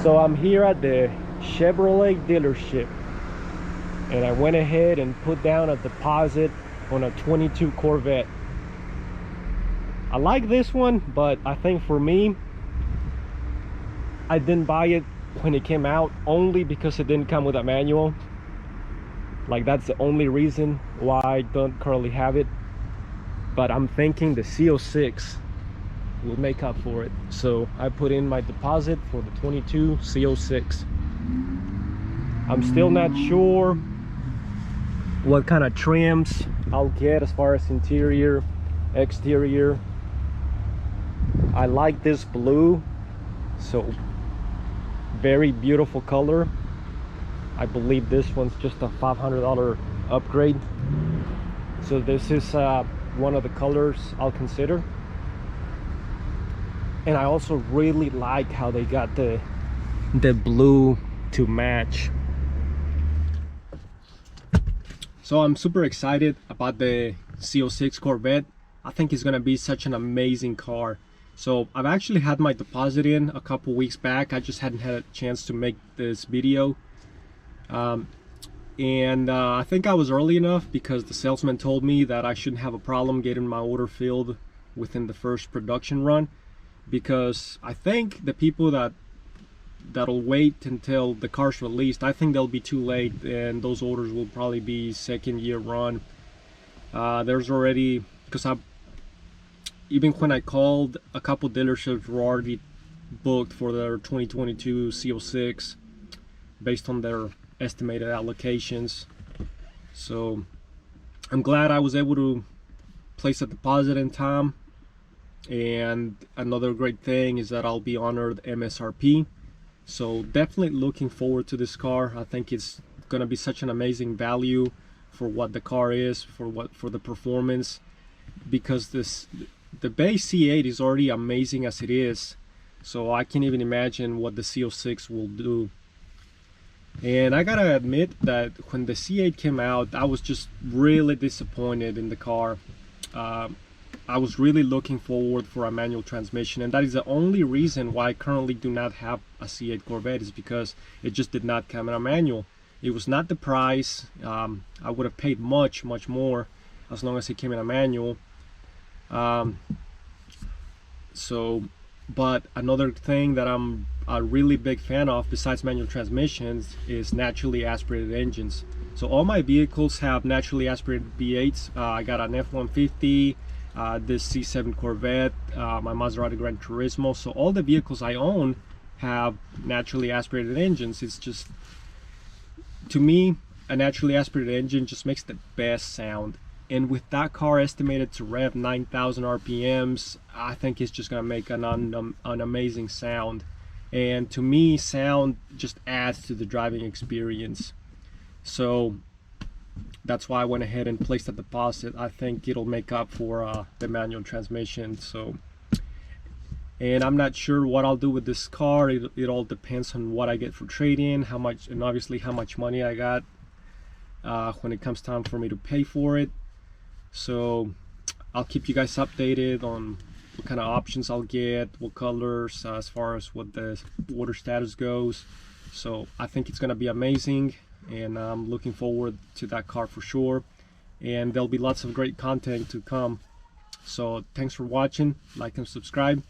So I'm here at the Chevrolet dealership, and I went ahead and put down a deposit on a 22 Corvette. I like this one, but I think for me, I didn't buy it when it came out only because it didn't come with a manual. Like, that's the only reason why I don't currently have it. But I'm thinking the Z06 will make up for it. So I put in my deposit for the 22 Z06. I'm still not sure what kind of trims I'll get as far as interior, exterior. I like this blue, so very beautiful color. I believe this one's just a $500 upgrade. So this is one of the colors I'll consider. And I also really like how they got the blue to match. So I'm super excited about the Z06 Corvette. I think it's gonna be such an amazing car. So I've actually had my deposit in a couple weeks back. I just hadn't had a chance to make this video. I think I was early enough because the salesman told me that I shouldn't have a problem getting my order filled within the first production run, because I think the people that'll wait until the car's released, I think they'll be too late, and those orders will probably be second year run. There's already, because even when I called, a couple dealerships were already booked for their 2022 Z06 based on their estimated allocations. So I'm glad I was able to place a deposit in time. And another great thing is that I'll be honored MSRP. So definitely looking forward to this car. I think it's gonna be such an amazing value for what the car is, for the performance, because the base C8 is already amazing as it is. So I can't even imagine what the Z06 will do. And I gotta admit that when the C8 came out, I was just really disappointed in the car. I was really looking forward for a manual transmission, and that is the only reason why I currently do not have a C8 Corvette, is because it just did not come in a manual. It was not the price. I would have paid much more as long as it came in a manual. But another thing that I'm a really big fan of besides manual transmissions is naturally aspirated engines. So all my vehicles have naturally aspirated V8s. I got an F-150, this C7 Corvette, my Maserati Gran Turismo. So all the vehicles I own have naturally aspirated engines. It's just, to me, a naturally aspirated engine just makes the best sound. And with that car estimated to rev 9,000 RPMs, I think it's just gonna make an amazing sound. And to me, sound just adds to the driving experience. So that's why I went ahead and placed a deposit. I think it'll make up for the manual transmission. So, and I'm not sure what I'll do with this car. It all depends on what I get for trade-in, how much, and obviously how much money I got when it comes time for me to pay for it. So I'll keep you guys updated on what kind of options I'll get, what colors, as far as what the order status goes. So I think it's gonna be amazing, and I'm looking forward to that car for sure. And there'll be lots of great content to come. So thanks for watching, like and subscribe.